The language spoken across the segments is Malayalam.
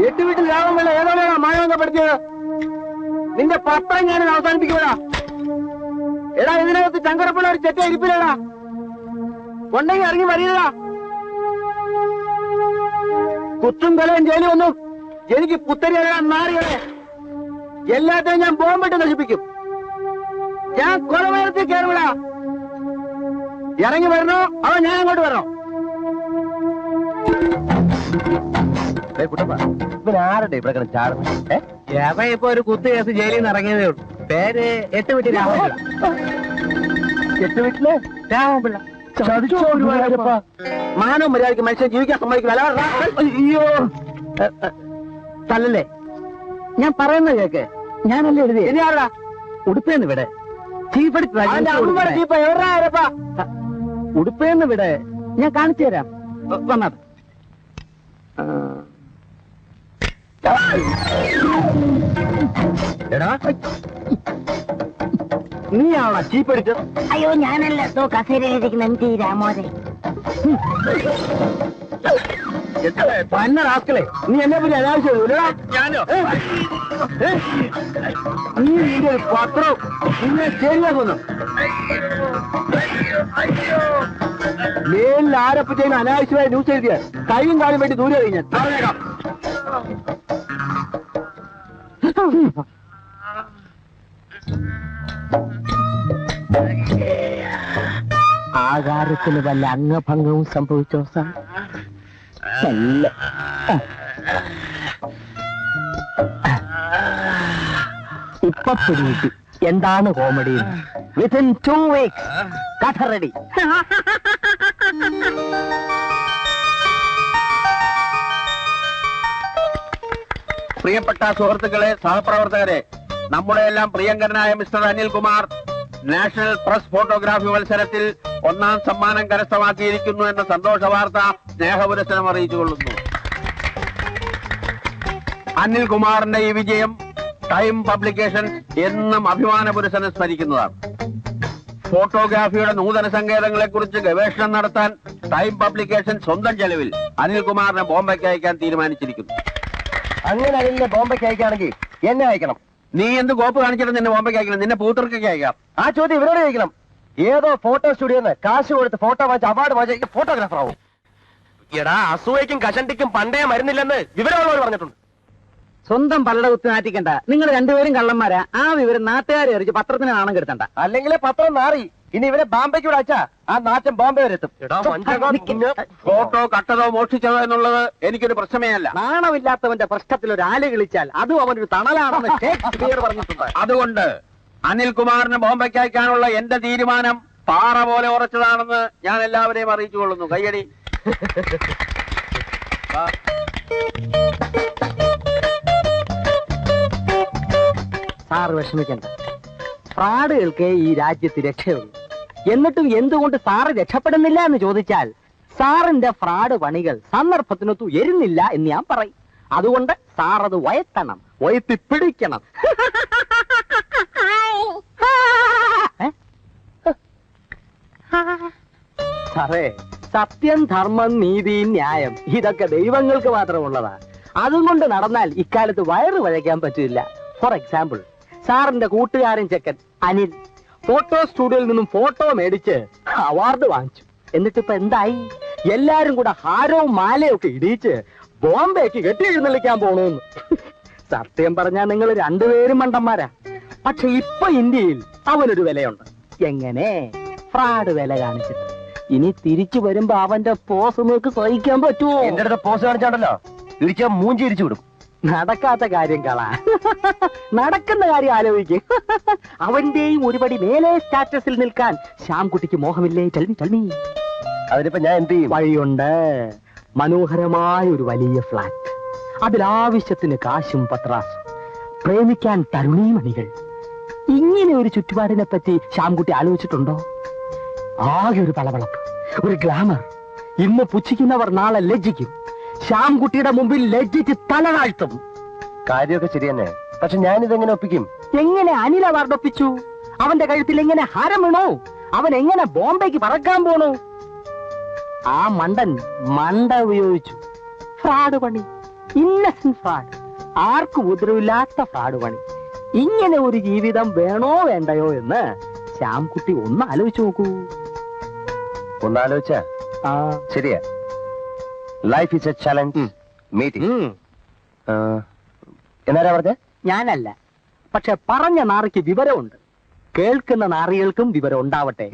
8 വീട്ടിൽ രാമപിള്ള ഏതോടെയാണോ മാനവങ്കപ്പെടുത്തിയത്? നിന്റെ പത്രം ഞാൻ അവസാനിപ്പിക്കുവാ. എടാ ഇതിനകത്ത് ചങ്കരപ്പിള്ള ഒരു ചെറ്റ ഇരിപ്പില്ലടാ. കൊണ്ടെങ്കിൽ ഇറങ്ങി വരികടാ. കുത്തും കൊലയും ജയിലും ഒന്നും എനിക്ക് പുത്തരികളെ നാറികളെ എല്ലാത്തിനും ഞാൻ ബോംബിട്ട് നശിപ്പിക്കും. ഞാൻ കൊലമേരത്തിൽ കയറുവിടാ. ഇറങ്ങി വരണോ അതോ ഞാൻ അങ്ങോട്ട് വരണോ? ആരുടെ ഇവിടെ ചാടുന്നത്? ഇപ്പൊ ഒരു കുത്തു കേസ് ജയിലിൽ നിന്ന് ഇറങ്ങിയതേ ഉള്ളൂ. പേര് 8 വീട്ടിൽ രാമപിള്ള. 8 വീട്ടില് രാമപിള്ള. മാനവും മര്യാദയ്ക്ക് മനുഷ്യൻ ജീവിക്കാൻ സമ്മതിക്കില്ല. അയ്യോ തല്ലല്ലേ, ഞാൻ പറയുന്നത് കേക്ക്. ഞാനല്ലേ എഴുതി. ഇനി ആരാ ഉടുപ്പേന്ന് വിടെ ഉടുപ്പേന്ന് വിടെ ഞാൻ കാണിച്ചു തരാം. വന്നത് എടാ നീയാണോ ചീപ്പ് അടിച്ചത്? അയ്യോ ഞാനല്ല. കസേരയിലിരിക്കുന്ന എം ടി രാമോദരൻ. പന്നടാക്കളെ, നീ എന്നെ പറ്റി അനാവശ്യം നീ നിന്റെ ഒരു പത്രം നിന്നെ ശരിയാക്കുന്നു. മേലിൽ ആരെപ്പറ്റി അനാവശ്യമായ ന്യൂസ് എഴുതിയ കൈയും കാലും വേണ്ടി ദൂരെ കഴിഞ്ഞാൽ പറഞ്ഞേക്കാം. ആകാരത്തിന് വല്ല അംഗഭംഗവും സംഭവിച്ചോ സാർ? നല്ല ഇപ്പൊ പിടികിട്ടി എന്താണ് കോമഡി. വിത്തിൻ 2 weeks കഥ റെഡി. പ്രിയപ്പെട്ട സുഹൃത്തുക്കളെ, സഹപ്രവർത്തകരെ, നമ്മുടെ എല്ലാം പ്രിയങ്കരനായ mister Anilkumar national press photography മത്സരത്തിൽ 1ാം സമ്മാനം കരസ്ഥമാക്കിയിരിക്കുന്നു എന്ന സന്തോഷ വാർത്ത സ്നേഹപുരസ്സരം അറിയിച്ചുകൊള്ളുന്നു. അനിൽകുമാറിന്റെ ഈ വിജയം ടൈം പബ്ലിക്കേഷൻസ് എന്നും അഭിമാന പുരസ്സരം സ്മരിക്കുന്നതാണ്. ഫോട്ടോഗ്രാഫിയുടെ നൂതന സങ്കേതങ്ങളെക്കുറിച്ച് ഗവേഷണം നടത്താൻ ടൈം പബ്ലിക്കേഷൻ സ്വന്തം ചെലവിൽ അനിൽകുമാറിനെ ബോംബെക്ക് അയക്കാൻ തീരുമാനിച്ചിരിക്കുന്നു. അങ്ങനെ അനിലിനെ ബോംബെക്ക് അയക്കുകയാണെങ്കിൽ എന്നെ അയക്കണം. നീ എന്ത് കോപ്പ് കാണിച്ചിട്ട് നിന്നെ ബോംബെക്ക് അയക്കണം? നിന്നെ പൂത്തർക്കൊക്കെ അയക്കാം. ആ ചോദ്യം ഇവരോട് ചോദിക്കണം. ഏതോ ഫോട്ടോ സ്റ്റുഡിയോന്ന് കാശ് കൊടുത്ത് ഫോട്ടോ വാങ്ങിച്ച് അവാർഡ് വാങ്ങിച്ച ഫോട്ടോഗ്രാഫർ ആവും. എടാ അസൂയക്കും കഷണ്ടിക്കും പണ്ടേ മരുന്നില്ലെന്ന് വിവരമുള്ളവർ പറഞ്ഞിട്ടുണ്ട്. സ്വന്തം പലയുടെ കുത്തി നാറ്റിക്കണ്ട. നിങ്ങൾ രണ്ടുപേരും കള്ളന്മാരാ. ആ വിവരം നാട്ടുകാരെ അറിയിച്ച് പത്രത്തിന് നാണം കെടുത്തണ്ട. അല്ലെങ്കിൽ പത്രം നാറി. ഇനി ഇവരെ ബാംബെക്ക് കൂടെ അയച്ചാ ആ നാറ്റം ബോംബെ വരെ എത്തും. ഫോട്ടോ കട്ടതോ മോഷ്ടിച്ചതോ എന്നുള്ളത് എനിക്കൊരു പ്രശ്നമേ അല്ല. നാണമില്ലാത്തവന്റെ പ്രശ്നത്തിൽ ഒരു ആല് കളിച്ചാൽ അതും അവനൊരു തണലാണെന്ന് ഷേക്സ്പിയർ പറഞ്ഞിട്ടുണ്ട്. അതുകൊണ്ട് അനിൽകുമാറിന് ബോംബെക്ക് അയക്കാനുള്ള എന്റെ തീരുമാനം പാറ പോലെ ഉറച്ചതാണെന്ന് ഞാൻ എല്ലാവരെയും അറിയിച്ചുകൊള്ളുന്നു. കയ്യടി. സാർ വിഷമിക്കണ്ട. ഫ്രാഡുകൾക്ക് ഈ രാജ്യത്ത് രക്ഷയുള്ളൂ. എന്നിട്ടും എന്തുകൊണ്ട് സാറ് രക്ഷപ്പെടുന്നില്ല എന്ന് ചോദിച്ചാൽ സാറിന്റെ ഫ്രാഡ് പണികൾ സന്ദർഭത്തിനൊത്തു എരുന്നില്ല എന്ന് ഞാൻ പറയും. അതുകൊണ്ട് സാർ അത് വയത്തണം, വയത്തി പിടിക്കണം. സാറേ, സത്യം, ധർമ്മം, നീതി, ന്യായം ഇതൊക്കെ ദൈവങ്ങൾക്ക് മാത്രമുള്ളതാ. അതും കൊണ്ട് നടന്നാൽ ഇക്കാലത്ത് വയറ് വഴയ്ക്കാൻ പറ്റില്ല. ഫോർ എക്സാമ്പിൾ, സാറിന്റെ കൂട്ടുകാരൻ ചെക്കൻ അനിൽ ഫോട്ടോ സ്റ്റുഡിയോയിൽ നിന്നും ഫോട്ടോ മേടിച്ച് അവാർഡ് വാങ്ങിച്ചു. എന്നിട്ടിപ്പോ എന്തായി? എല്ലാരും കൂടെ ഹാരവും മാലയും ഒക്കെ ഇടിയിച്ച് ബോംബെക്ക് കെട്ടി എഴുന്നള്ളിക്കാൻ പോണൂന്ന്. സത്യം പറഞ്ഞാൽ നിങ്ങൾ രണ്ടുപേരും മണ്ടന്മാരാ. പക്ഷെ ഇപ്പൊ ഇന്ത്യയിൽ അവനൊരു വിലയുണ്ട്. എങ്ങനെ? ഫ്രാഡ് വില കാണിച്ചിട്ട്. ഇനി തിരിച്ചു വരുമ്പോ അവന്റെ പോസ് നിങ്ങൾക്ക് സഹിക്കാൻ പറ്റുമോ? എന്റെ അടുത്ത് പോസ് കാണിച്ചാണ്ടല്ലോ ഇടിച്ച മൂഞ്ചി ഇടിച്ചു വിടും. നടക്കാത്ത കാര്യം കള. നടക്കുന്ന കാര്യം ആലോചിക്കും. അവന്റെയും ഒരുപടി മേലെ സ്റ്റാറ്റസിൽ നിൽക്കാൻ ശ്യാംകുട്ടിക്ക് മോഹമില്ലേ? ചൽമി. അതിനിപ്പോ ഞാൻ എന്ത് ചെയ്യും? വഴിയുണ്ട്. മനോഹരമായ ഒരു വലിയ ഫ്ലാറ്റ്, അതിലാവശ്യത്തിന് കാശും പത്രാസും, പ്രേമിക്കാൻ തരുണീമണികൾ. ഇങ്ങനെ ഒരു ചുറ്റുപാടിനെ പറ്റി ശ്യാംകുട്ടി ആലോചിച്ചിട്ടുണ്ടോ? ആകെ ഒരു പളവളപ്പ്, ഒരു ഗ്ലാമർ. ഇന്ന് പുച്ഛിക്കുന്നവർ നാളെ ലജ്ജിക്കും. ശ്യാംകുട്ടിയുടെ മുമ്പിൽ ലജ്ജിച്ച് തല താഴ്ത്തും. കാര്യമൊക്കെ ശരി തന്നെ. പക്ഷെ ഞാനിതെങ്ങനെ ഒപ്പിക്കും? എങ്ങനെ അനിൽ അവാർഡ് ഒപ്പിച്ചു? അവന്റെ കഴുത്തിൽ എങ്ങനെ ഹാരം വീണോ? അവൻ എങ്ങനെ ബോംബെക്ക് പറക്കാൻ പോണു? ആ മണ്ടൻ മണ്ട ഉപയോഗിച്ചു. ഫ്രാഡ് പണി. ഇന്നസെന്റ് ഫ്രാഡ്, ആർക്കും ഉപദ്രവില്ലാത്ത ഫ്രാഡ് പണി. ഇങ്ങനെ ഒരു ജീവിതം വേണോ വേണ്ടയോ എന്ന് ശ്യാംകുട്ടി ഒന്ന് ആലോചിച്ചു നോക്കൂ. ഒന്നാലോചിച്ച ശരിയാ. Life is a challenge meeting. എന്നാരാ പറഞ്ഞ? ഞാനല്ല, പക്ഷെ പറഞ്ഞ നാറിക്ക് വിവരമുണ്ട്. കേൾക്കുന്ന നാറികൾക്കും വിവരം ഉണ്ടാവട്ടെ.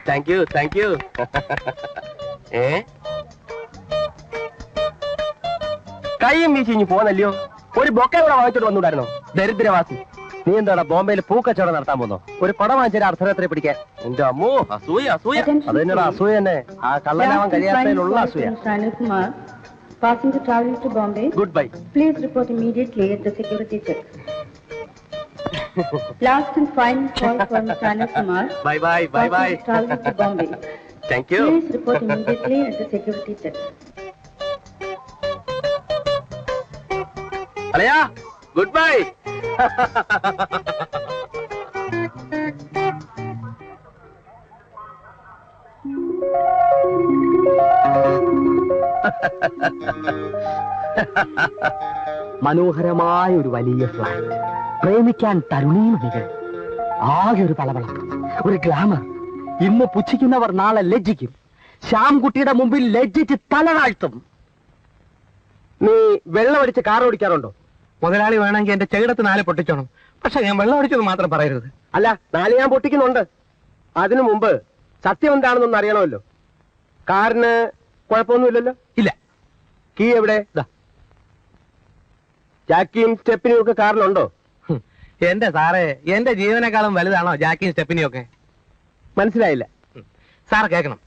Thank you, thank you. കൈയും വീശിഞ്ഞു പോന്നല്ലയോ? ഒരു ബൊക്ക ഇവിടെ വാങ്ങിച്ചോട്ട് വന്നൂടായിരുന്നോ? ദരിദ്രവാസി, നീ എന്താണ് ബോംബെയിൽ പൂക്കച്ചവടം നടത്താൻ പോന്നോ? ഒരു പടം വാങ്ങിച്ചാൽ അർദ്ധരാത്രി പിടിക്കാൻ. എന്റെ അമ്മോ, അസൂയ അസൂയ. അത് തന്നെയാണ് അസൂയ തന്നെ. ആ കള്ളനാവാൻ കഴിയാത്തതിലുള്ള അസൂയ. Passenger traveling to Bombay. Goodbye. Please report immediately at the security check. Last and final call for Mr. Anil Kumar. Bye bye, bye bye. Passenger traveling to Bombay. Thank you. Please report immediately at the security check. Alaya, goodbye. മനോഹരമായ ഒരു വലിയ ഫ്ലാറ്റ്, പ്രേമിക്കാൻ തരുണീമണികൾ, ആകെ ഒരു പളവളം, ഒരു ഗ്ലാമർ. ഇന്ന് പുച്ഛിക്കുന്നവർ നാളെ ലജ്ജിക്കും. ശ്യാംകുട്ടിയുടെ മുമ്പിൽ ലജ്ജിച്ച് തല താഴ്ത്തും. നീ വെള്ളം അടിച്ച് കാർ ഓടിക്കാറുണ്ടോ? മുതലാളി വേണമെങ്കിൽ എന്റെ ചെകിടത്ത് 4 പൊട്ടിച്ചോണം. പക്ഷെ ഞാൻ വെള്ളം അടിച്ചത് മാത്രം പറയരുത്. അല്ല, 4 ഞാൻ പൊട്ടിക്കുന്നുണ്ട്. അതിനു മുമ്പ് സത്യം എന്താണെന്നൊന്ന് അറിയണമല്ലോ. കാറിന് കുഴപ്പമൊന്നുമില്ലല്ലോ? ഇല്ല. കീ എവിടെ? ജാക്കിയും സ്റ്റെപ്പിനും ഒക്കെ കാറിലുണ്ടോ? എന്റെ സാറേ, എന്റെ ജീവനേക്കാളും വലുതാണോ ജാക്കിയും സ്റ്റെപ്പിനും ഒക്കെ? മനസ്സിലായില്ല. സാർ കേൾക്കണം.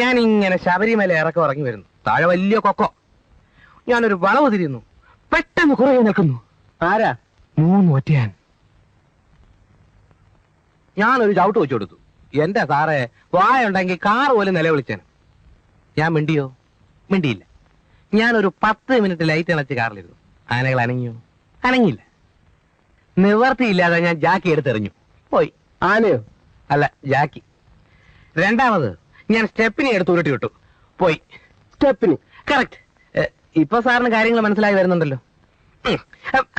ഞാൻ ഇങ്ങനെ ശബരിമല ഇറക്കം ഇറങ്ങി വരുന്നു. താഴെ വലിയ കൊക്കോ. ഞാനൊരു വളവ് തിരിയുന്നു. പെട്ടെന്ന് കുറേ നിൽക്കുന്നു. ആരാ? 3 ഒറ്റയാൻ. ഞാനൊരു ചവിട്ട് വെച്ചു കൊടുത്തു. എന്റെ സാറേ, വായുണ്ടെങ്കിൽ കാർ പോലും നിലവിളിച്ചേന്. ഞാൻ മിണ്ടിയോ? മിണ്ടിയില്ല. ഞാനൊരു 10 മിനിറ്റ് ലൈറ്റ് അണച്ച് കാറിലിരുന്നു. ആനകൾ അനങ്ങിയോ? അനങ്ങിയില്ല. നിവർത്തിയില്ലാതെ ഞാൻ ജാക്കി എടുത്തെറിഞ്ഞു. പോയി. ആനയോ? അല്ല, ജാക്കി. രണ്ടാമത് ഞാൻ സ്റ്റെപ്പിനെ എടുത്ത് ഉരുട്ടി വിട്ടു. പോയി. സ്റ്റെപ്പിന്? കറക്റ്റ്. ഇപ്പൊ സാറിന് കാര്യങ്ങൾ മനസ്സിലായി വരുന്നുണ്ടല്ലോ.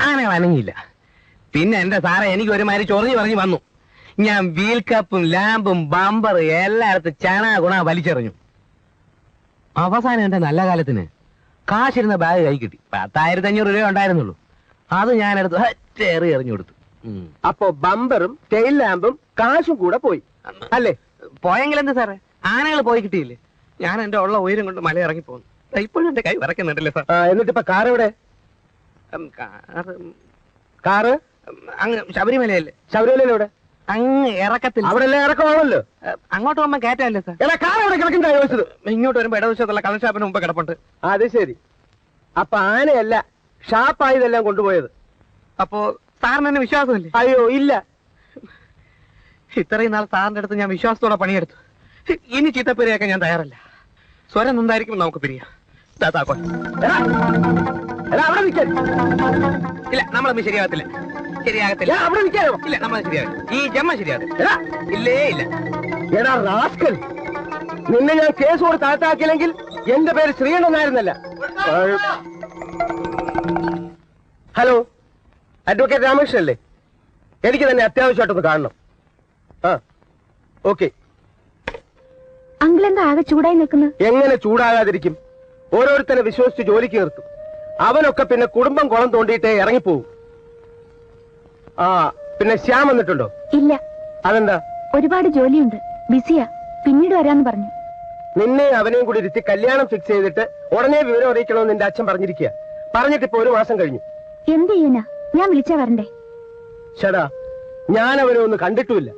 ആനകൾ അനങ്ങിയില്ല. പിന്നെ എന്റെ സാറെ, എനിക്ക് ഒരുമാതിരി ചൊറിഞ്ഞു പറഞ്ഞു വന്നു. ഞാൻ വീൽ കപ്പും ലാമ്പും ബമ്പർ എല്ലായിടത്തും ചണ ഗുണ വലിച്ചെറിഞ്ഞു. അവസാനം എന്റെ നല്ല കാലത്തിന് കാശിരുന്ന ബാഗ് കൈ കിട്ടി. 10,500 രൂപ ഉണ്ടായിരുന്നുള്ളൂ. അത് ഞാനെടുത്ത് ചേറി എറിഞ്ഞു കൊടുത്തു. അപ്പോ ബമ്പറും ടെയിൽ ലാമ്പും കാശും കൂടെ പോയി അല്ലേ? പോയെങ്കിൽ എന്ത് സാറേ, ആനകൾ പോയി കിട്ടിയില്ലേ? ഞാൻ എന്റെ ഉള്ള ഉയരം കൊണ്ട് മല ഇറങ്ങി പോകുന്നു. ഇപ്പോഴും എന്റെ കൈ വിറക്കുന്നുണ്ടല്ലേ സാർ? എന്നിട്ടിപ്പോ കാർ എവിടെ? കാറ് അങ്ങ് ശബരിമലയല്ലേ? ശബരിമല എവിടെ? അങ്ങ് ഇറക്കത്തിൽ. അവിടെ എല്ലാം ഇറക്കമാണല്ലോ. അങ്ങോട്ട് പോകുമ്പോ കയറ്റല്ലേ സാർ? കാർ എവിടെ കിടക്കുന്ന ചോദിച്ചത്? ഇങ്ങോട്ട് വരുമ്പോ ഇടവശത്തുള്ള കള്ളഷാപ്പിന് മുമ്പ് കിടപ്പുണ്ട്. അത് ശരി. അപ്പൊ ആനയല്ല, ഷാപ്പായതെല്ലാം കൊണ്ടുപോയത്. അപ്പോ സാറിന് എന്നെ വിശ്വാസമില്ലേ? അയ്യോ ഇല്ല. ഇത്രയും നാൾ സാറിന്റെ അടുത്ത് ഞാൻ വിശ്വാസത്തോടെ പണിയെടുത്തു. ഇനി ചീത്തപ്പേരെയൊക്കെ ഞാൻ തയ്യാറല്ല. സ്വരം എന്തായിരിക്കും നമുക്ക് പിരിയാം. അവിടെ നിൽക്കാൻ. ഇല്ല, നമ്മളൊന്നും ശരിയാകത്തില്ല. ശരിയാകത്തില്ല. അവിടെ നിൽക്കാനോ? ഇല്ല, നമ്മൾ ശരിയാകും. ഈ ജമ്മ ശരിയാകത്തില്ല. ഇല്ലേ ഇല്ല. എടാ റാസ്കൽ, നിന്നെ ഞാൻ കേസ് കൊടുത്ത് അകത്താക്കിയില്ലെങ്കിൽ എന്റെ പേര് ശ്രീകണ്ഠനായിരുന്നല്ല. ഹലോ, അഡ്വക്കേറ്റ് രാമകൃഷ്ണൻ അല്ലേ? എനിക്ക് തന്നെ അത്യാവശ്യമായിട്ടൊന്ന് കാണണം. ഓക്കെ. അങ്കിൾ എന്താ ആകെ ചൂടായി നിൽക്കുന്നത്? എങ്ങനെ ചൂടാകാതിരിക്കും? ഓരോരുത്തരെ വിശ്വസിച്ച് ജോലിക്ക് നിർത്തും. അവനൊക്കെ പിന്നെ കുടുംബം കുളം തോണ്ടിയിട്ടേ ഇറങ്ങിപ്പോവും. പിന്നെ ശ്യാം വന്നിട്ടുണ്ടോ? ഇല്ല. അതെന്താ? ഒരുപാട് ജോലിയുണ്ട്, ബിസിയാ. പിന്നീട് വരാന്ന് പറഞ്ഞു. നിന്നെ അവനെയും കൂടി ഇരുത്തി കല്യാണം ഫിക്സ് ചെയ്തിട്ട് ഉടനെ വിവരം അറിയിക്കണമെന്ന് നിന്റെ അച്ഛൻ പറഞ്ഞിരിക്കുക. പറഞ്ഞിട്ടിപ്പോ 1 മാസം കഴിഞ്ഞു. എന്ത് ചെയ്യാനാ? ഞാൻ വിളിച്ചാ വരണ്ടേ? ചേടാ, ഞാൻ അവനെ ഒന്ന് കണ്ടിട്ടുമില്ല.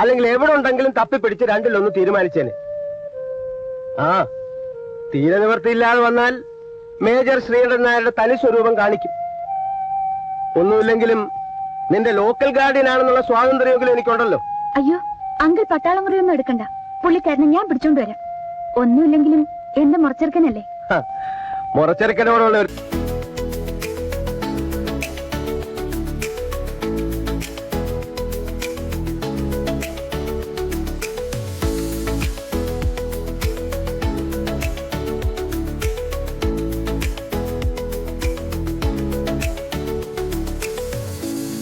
അല്ലെങ്കിൽ എവിടെ ഉണ്ടെങ്കിലും തപ്പിപ്പിടിച്ച് രണ്ടിലൊന്ന് തീരുമാനിച്ചേനെ. തീരെ നിവൃത്തിയില്ലാതെ വന്നാൽ മേജർ ശ്രീകണ്ഠൻ നായരുടെ തനി സ്വരൂപം കാണിക്കും. ഒന്നുമില്ലെങ്കിലും നിന്റെ ലോക്കൽ ഗാർഡിയൻ ആണെന്നുള്ള സ്വാതന്ത്ര്യമൊക്കെ എനിക്കുണ്ടല്ലോ. അയ്യോ അങ്കിൾ പട്ടാളം മുറിയൊന്നും എടുക്കണ്ട, പുള്ളിക്കാരനെ ഞാൻ പിടിച്ചോണ്ട് വരാം. ഒന്നുമില്ലെങ്കിലും എന്റെ മുറച്ചെറുക്കനല്ലേ. മുറച്ചെറുക്കനോടുള്ള